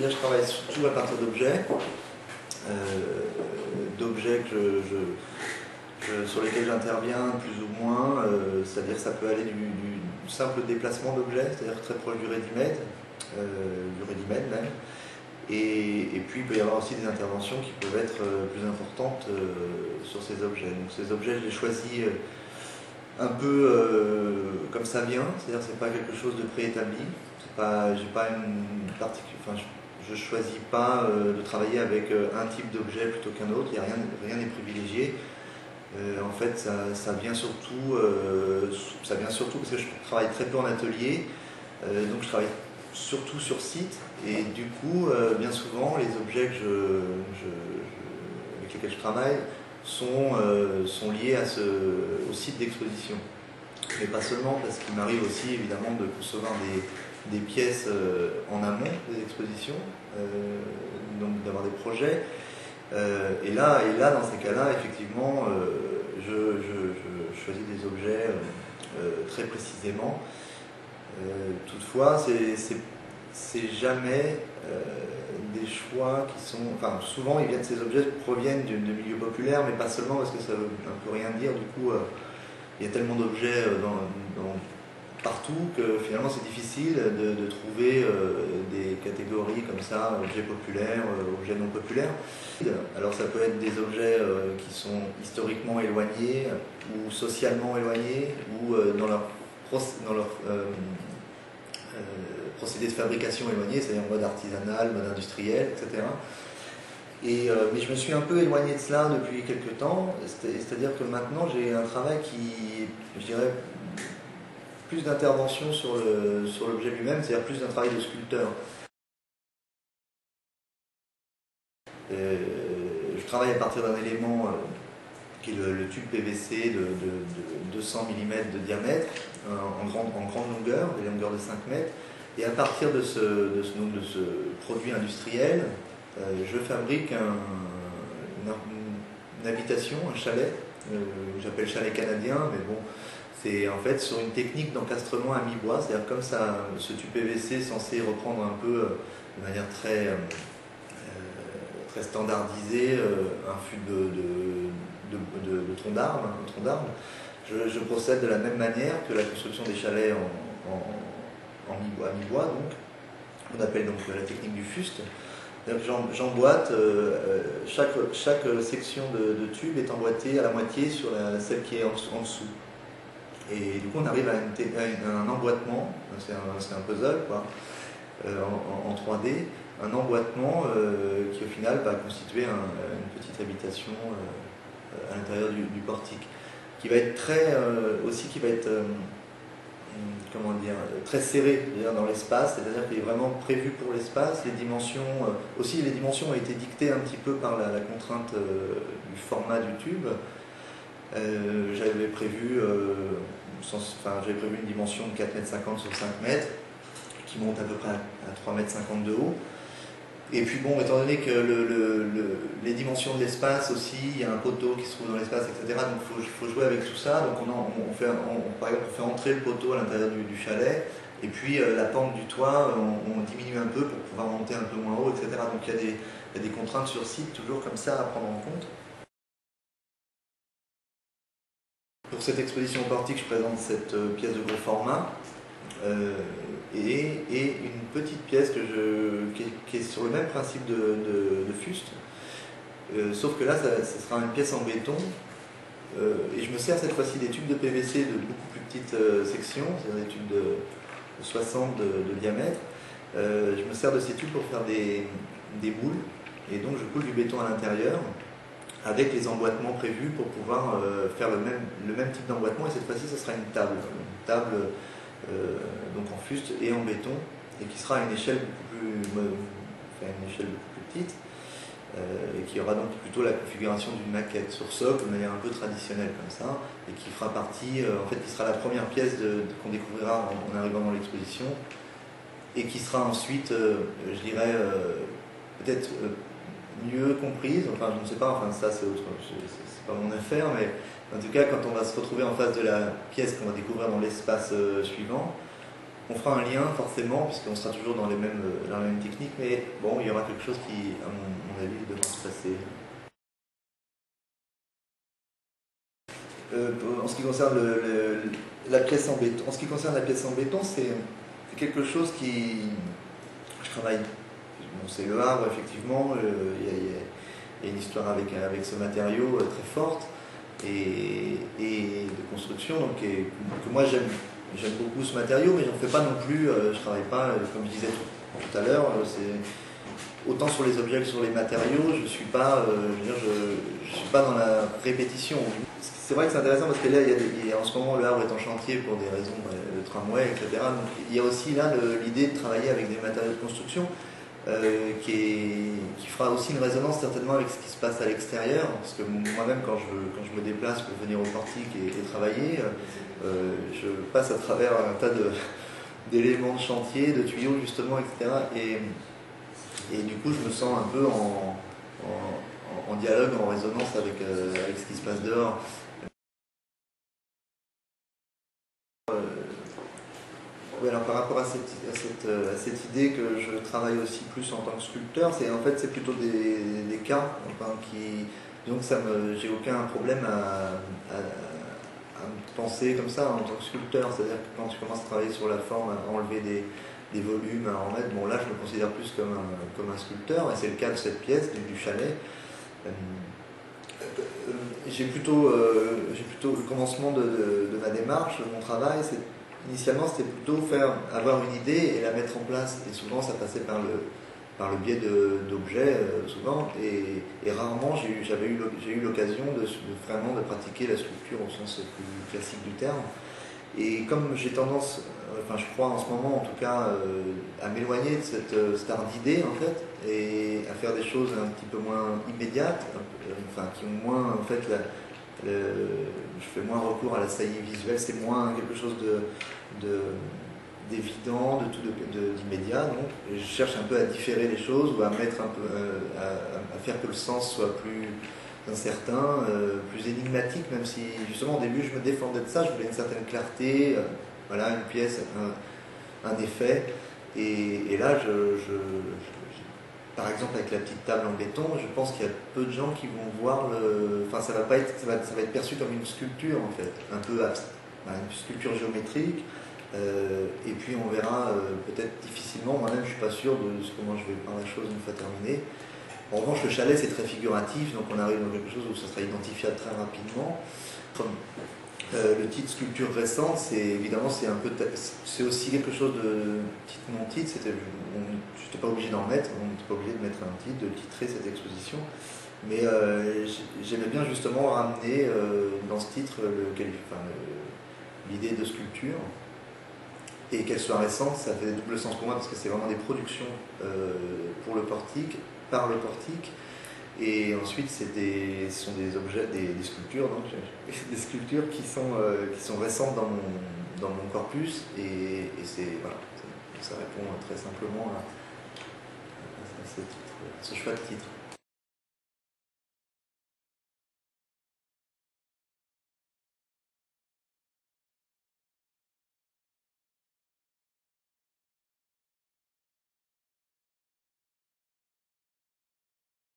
c'est-à-dire que je travaille surtout à partir d'objets, sur lesquels j'interviens plus ou moins, c'est-à-dire que ça peut aller du simple déplacement d'objets, c'est-à-dire très proche du ready-made, même. Et puis il peut y avoir aussi des interventions qui peuvent être plus importantes sur ces objets. Donc ces objets, je les choisis un peu comme ça vient, c'est-à-dire que c'est pas quelque chose de préétabli. J'ai pas une je choisis pas de travailler avec un type d'objet plutôt qu'un autre. Il y a rien n'est privilégié. En fait, ça vient surtout parce que je travaille très peu en atelier, donc je travaille surtout sur site, et du coup, bien souvent, les objets avec lesquels je travaille sont liés au site d'exposition. Mais pas seulement, parce qu'il m'arrive aussi évidemment de concevoir des pièces en amont des expositions, donc d'avoir des projets. Et là, dans ces cas-là, effectivement, je choisis des objets très précisément. Toutefois, c'est jamais des choix qui sont... Enfin, souvent, ces objets proviennent de milieux populaires, mais pas seulement, parce que ça veut un peu rien dire. Du coup, il y a tellement d'objets partout que finalement c'est difficile de trouver des catégories comme ça, objets populaires, objets non populaires. Alors ça peut être des objets qui sont historiquement éloignés ou socialement éloignés, ou dans leur procédé de fabrication éloigné, c'est-à-dire mode artisanal, mode industriel, etc. Mais je me suis un peu éloigné de cela depuis quelques temps, c'est-à-dire que maintenant j'ai un travail qui, je dirais, plus d'intervention sur l'objet lui-même, c'est-à-dire plus d'un travail de sculpteur. Je travaille à partir d'un élément qui est le tube PVC de 200 mm de diamètre, en grande longueur, des longueurs de 5 mètres, et à partir de ce produit industriel, je fabrique une habitation, un chalet, que j'appelle chalet canadien, mais bon, c'est en fait sur une technique d'encastrement à mi-bois, c'est-à-dire comme ça, ce tube PVC est censé reprendre un peu, de manière très standardisée, un fût de tronc d'arbre. Je procède de la même manière que la construction des chalets à mi-bois, donc. On appelle donc la technique du fuste. J'emboîte, chaque section de tube est emboîtée à la moitié sur celle qui est en dessous. Et du coup on arrive à un emboîtement, c'est un puzzle quoi, en 3D, un emboîtement qui au final va constituer une petite habitation à l'intérieur du portique, qui va être comment dire, très serré dans l'espace, c'est-à-dire qu'il est vraiment prévu pour l'espace. Les dimensions ont été dictées un petit peu par la contrainte du format du tube. J'avais prévu une dimension de 4,50 m sur 5 mètres, qui monte à peu près à 3,50 m de haut. Et puis bon, étant donné que les dimensions de l'espace aussi, il y a un poteau qui se trouve dans l'espace, etc. Donc il faut jouer avec tout ça. Donc par exemple, on fait entrer le poteau à l'intérieur du chalet, et puis la pente du toit, on diminue un peu pour pouvoir monter un peu moins haut, etc. Donc il y a des contraintes sur site, toujours comme ça, à prendre en compte. Pour cette exposition au portique, je présente cette pièce de gros format. Et une petite pièce qui est sur le même principe de fuste, sauf que là, ça sera une pièce en béton, et je me sers cette fois-ci des tubes de PVC de beaucoup plus petites sections, c'est-à-dire des tubes de 60 de diamètre. Je me sers de ces tubes pour faire des boules, et donc je coule du béton à l'intérieur, avec les emboîtements prévus pour pouvoir faire le même type d'emboîtement, et cette fois-ci, ce sera une table donc en fuste et en béton, et qui sera à une échelle beaucoup plus petite, et qui aura donc plutôt la configuration d'une maquette sur socle, de manière un peu traditionnelle comme ça, et qui fera partie, en fait, qui sera la première pièce qu'on découvrira en arrivant dans l'exposition, et qui sera ensuite, je dirais, peut-être mieux comprise, enfin je ne sais pas, enfin ça c'est pas mon affaire, mais en tout cas quand on va se retrouver en face de la pièce qu'on va découvrir dans l'espace suivant, On fera un lien forcément, puisqu'on sera toujours dans la même technique, mais bon, il y aura quelque chose qui, à mon avis, devra se passer. En ce qui concerne la pièce en béton, c'est quelque chose qui, je travaille. Bon, c'est le Havre, effectivement. Il y a une histoire avec ce matériau très forte et de construction, donc, que moi j'aime. J'aime beaucoup ce matériau, mais j'en fais pas non plus. Je travaille pas, comme je disais tout à l'heure, autant sur les objets que sur les matériaux. Je suis pas, je suis pas dans la répétition. C'est vrai que c'est intéressant parce que là, en ce moment, le Havre est en chantier pour des raisons, le tramway, etc. Donc, il y a aussi là l'idée de travailler avec des matériaux de construction qui fera aussi une résonance certainement avec ce qui se passe à l'extérieur. Parce que moi-même, quand je me déplace pour venir au portique et travailler, je passe à travers un tas d'éléments de chantier, de tuyaux justement, etc. Et du coup, je me sens un peu en dialogue, en résonance avec ce qui se passe dehors. Oui, alors par rapport à cette idée que je travaille aussi plus en tant que sculpteur, c'est plutôt des cas enfin, donc j'ai aucun problème à me penser comme ça en tant que sculpteur, c'est-à-dire que quand tu commences à travailler sur la forme, à enlever des volumes, à en mettre, bon là je me considère plus comme un sculpteur, et c'est le cas de cette pièce, du chalet. J'ai plutôt le commencement de ma démarche, de mon travail, initialement c'était plutôt avoir une idée et la mettre en place, et souvent ça passait par le biais d'objets, souvent, et rarement j'ai eu l'occasion vraiment de pratiquer la sculpture au sens plus classique du terme. Et comme j'ai tendance, enfin je crois en ce moment en tout cas, à m'éloigner de cet art d'idée en fait, et à faire des choses un petit peu moins immédiates, enfin qui ont moins en fait je fais moins recours à la saillie visuelle, c'est moins quelque chose d'évident, d'immédiat. Donc je cherche un peu à différer les choses ou à mettre un peu, à faire que le sens soit plus incertain, plus énigmatique, même si justement au début je me défendais de ça, je voulais une certaine clarté, voilà, une pièce, un effet. Et là, par exemple avec la petite table en béton, je pense qu'il y a peu de gens qui vont voir enfin ça va être perçu comme une sculpture en fait, un peu une sculpture géométrique. Et puis on verra peut-être difficilement, moi-même je ne suis pas sûr de comment je vais voir la chose une fois terminée. En revanche, le chalet c'est très figuratif, donc on arrive dans quelque chose où ça sera identifiable très rapidement. Comme le titre sculpture récente, c'est aussi quelque chose de mon titre. Je n'étais pas obligé d'en mettre, on n'était pas obligé de mettre un titre, de titrer cette exposition. Mais j'aimais bien justement ramener dans ce titre l'idée de sculpture. Et qu'elle soit récente, ça fait double sens pour moi parce que c'est vraiment des productions pour le portique, par le portique. Et ensuite, ce sont des objets, des sculptures, donc des sculptures qui sont récentes dans mon corpus. Et voilà, ça répond très simplement à ce choix de titre.